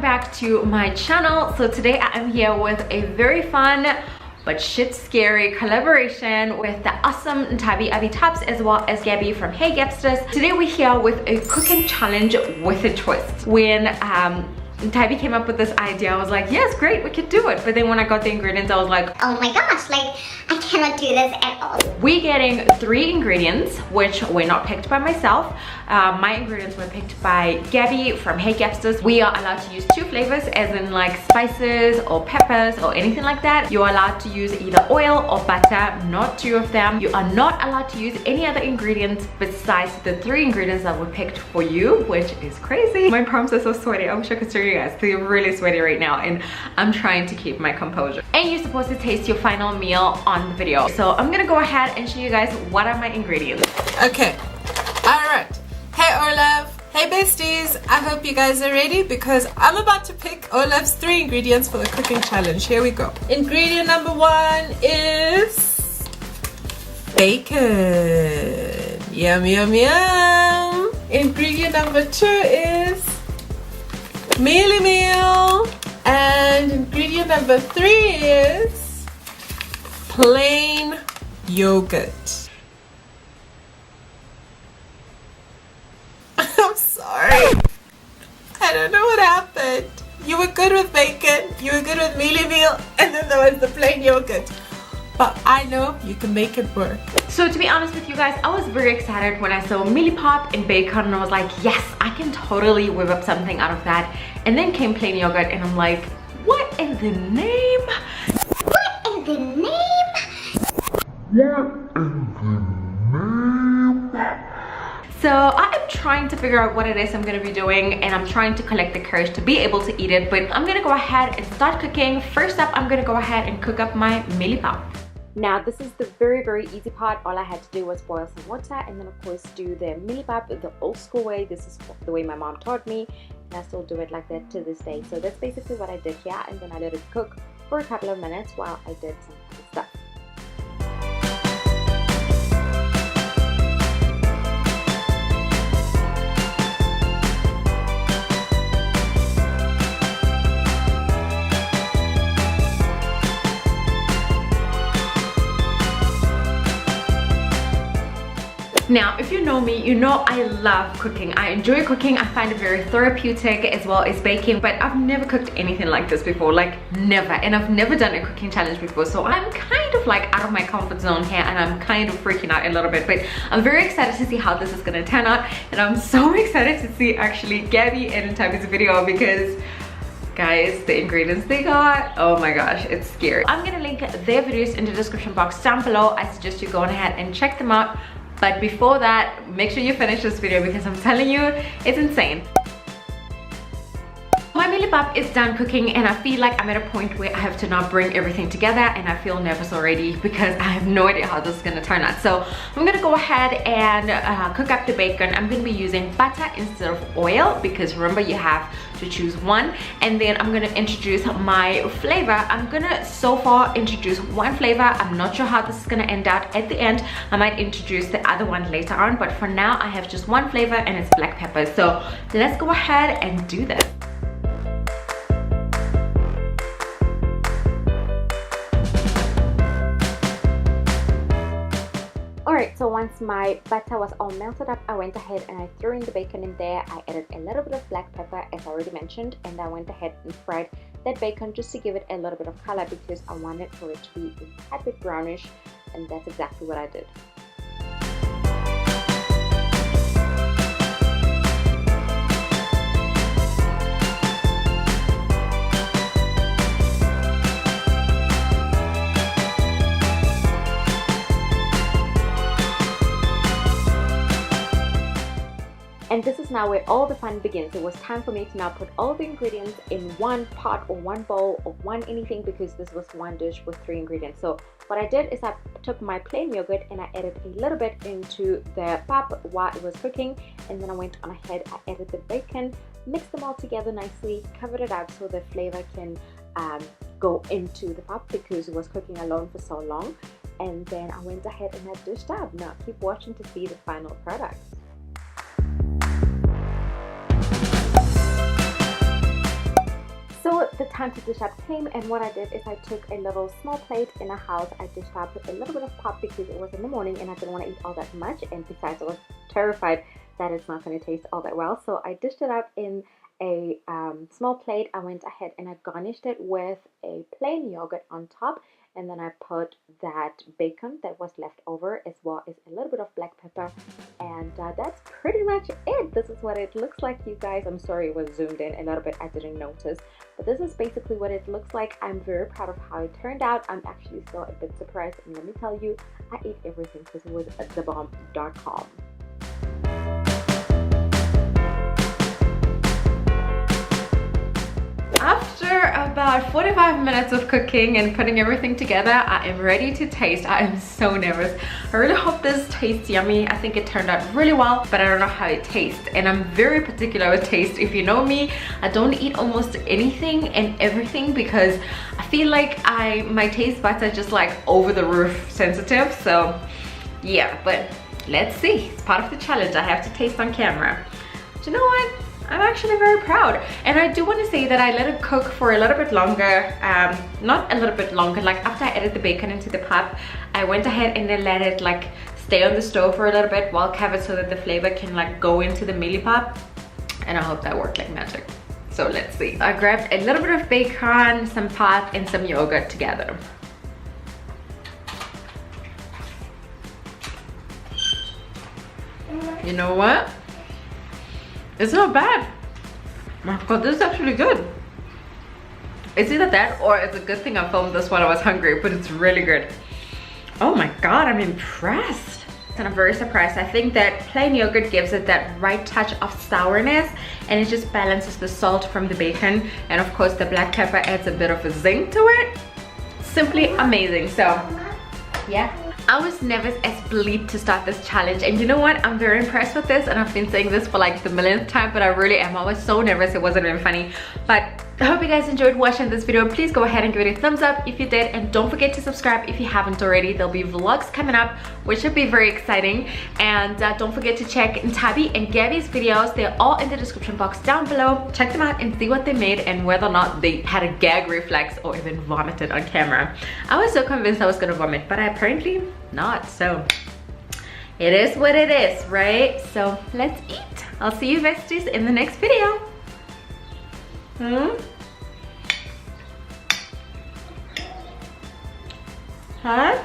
back to my channel. So today I am here with a very fun but shit scary collaboration with the awesome Nthabie Tops as well as Gabby from Hey Gabsters. Today we're here with a cooking challenge with a twist. When Nthabie came up with this idea, I was like, yes, great, we could do it. But then when I got the ingredients, I was like, oh my gosh, like I cannot do this at all. We're getting 3 ingredients, which were not picked by myself. My ingredients were picked by Gabby from Hey Gabsters. We are allowed to use 2 flavors, as in like spices or peppers or anything like that. You're allowed to use either oil or butter, not 2 of them. You are not allowed to use any other ingredients besides the 3 ingredients that were picked for you, which is crazy. My palms are so sweaty. I wish I could show you guys. They're really sweaty right now and I'm trying to keep my composure. And you're supposed to taste your final meal on the video. So I'm gonna go ahead and show you guys what are my ingredients. Okay, all right. Hey Olaf, hey besties. I hope you guys are ready because I'm about to pick Olaf's 3 ingredients for the cooking challenge. Here we go. Ingredient number 1 is bacon. Yum, yum, yum. Ingredient number 2 is mealy meal. And ingredient number 3 is plain yogurt. I'm sorry. I don't know what happened. You were good with bacon, you were good with mealy meal, and then there was the plain yogurt. But I know you can make it work. So to be honest with you guys, I was very excited when I saw mealy pop and bacon and I was like, yes, I can totally whip up something out of that. And then came plain yogurt and I'm like, what in the name? What in the name? So I'm trying to figure out what it is I'm going to be doing and I'm trying to collect the courage to be able to eat it, but I'm going to go ahead and start cooking. First up, I'm going to go ahead and cook up my mealy pop. Now this is the very easy part. All I had to do was boil some water and then of course do the mealy pop the old school way. This is the way my mom taught me and I still do it like that to this day. So that's basically what I did here, and then I let it cook for a couple of minutes while I did some other stuff. Now, if you know me, you know I love cooking. I enjoy cooking. I find it very therapeutic as well as baking, but I've never cooked anything like this before, like never. And I've never done a cooking challenge before, so I'm kind of like out of my comfort zone here and I'm kind of freaking out a little bit, but I'm very excited to see how this is gonna turn out. And I'm so excited to see actually Gabby and Nthabie's video because guys, the ingredients they got, oh my gosh, it's scary. I'm gonna link their videos in the description box down below. I suggest you go ahead and check them out. But before that, make sure you finish this video because I'm telling you, it's insane. My mealy pop is done cooking and I feel like I'm at a point where I have to now bring everything together and I feel nervous already because I have no idea how this is going to turn out. So I'm going to go ahead and cook up the bacon. I'm going to be using butter instead of oil because remember you have to choose one. And then I'm going to introduce my flavor. I'm going to so far introduce one flavor. I'm not sure how this is going to end out at the end. I might introduce the other one later on, but for now I have just one flavor and it's black pepper. So let's go ahead and do this. Alright, so once my butter was all melted up, I went ahead and I threw in the bacon in there. I added a little bit of black pepper as I already mentioned, and I went ahead and fried that bacon just to give it a little bit of color because I wanted for it to be a bit brownish, and that's exactly what I did. And this is now where all the fun begins. It was time for me to now put all the ingredients in one pot or one bowl or one anything because this was one dish with 3 ingredients. So what I did is I took my plain yogurt and I added a little bit into the pop while it was cooking, and then I went on ahead, I added the bacon, mixed them all together nicely, covered it up so the flavor can go into the pop because it was cooking alone for so long. And then I went ahead and I dished up. Now keep watching to see the final product. So the time to dish up came, and what I did is I took a little small plate in a house. I dished up with a little bit of pop because it was in the morning and I didn't want to eat all that much, and besides I was terrified that it's not going to taste all that well. So I dished it up in a small plate. I went ahead and I garnished it with a plain yogurt on top, and then I put that bacon that was left over as well as a little bit of black pepper, and that's pretty much it. This is what it looks like, you guys. I'm sorry it was zoomed in a little bit, I didn't notice, but this is basically what it looks like. I'm very proud of how it turned out. I'm actually still a bit surprised, and let me tell you, I ate everything because it was the bomb.com. After about 45 minutes of cooking and putting everything together, I am ready to taste. I am so nervous. I really hope this tastes yummy. I think it turned out really well, but I don't know how it tastes, and I'm very particular with taste. If you know me, I don't eat almost anything and everything because I feel like my taste buds are just like over the roof sensitive. So yeah, but let's see. It's part of the challenge. I have to taste on camera. But you know what? I'm actually very proud, and I do want to say that I let it cook for a little bit longer, not a little bit longer, like after I added the bacon into the pot, I went ahead and then let it like stay on the stove for a little bit while covered so that the flavor can like go into the mealy pot, and I hope that worked like magic. So let's see. I grabbed a little bit of bacon, some pot, and some yogurt together. You know what? It's not bad. Oh my god, this is actually good. It's either that or it's a good thing I filmed this while I was hungry, but it's really good. Oh my god, I'm impressed. And I'm very surprised. I think that plain yogurt gives it that right touch of sourness, and it just balances the salt from the bacon, and of course the black pepper adds a bit of a zing to it. Simply amazing. So yeah, I was nervous as bleep to start this challenge, and you know what, I'm very impressed with this, and I've been saying this for like the millionth time, but I really am. I was so nervous, it wasn't even funny. But I hope you guys enjoyed watching this video. Please go ahead and give it a thumbs up if you did, and don't forget to subscribe if you haven't already. There'll be vlogs coming up which should be very exciting, and don't forget to check Nthabie and Gabby's videos. They're all in the description box down below. Check them out and see what they made and whether or not they had a gag reflex or even vomited on camera. I was so convinced I was gonna vomit, but I apparently not. So it is what it is, right? So let's eat. I'll see you besties in the next video. Huh?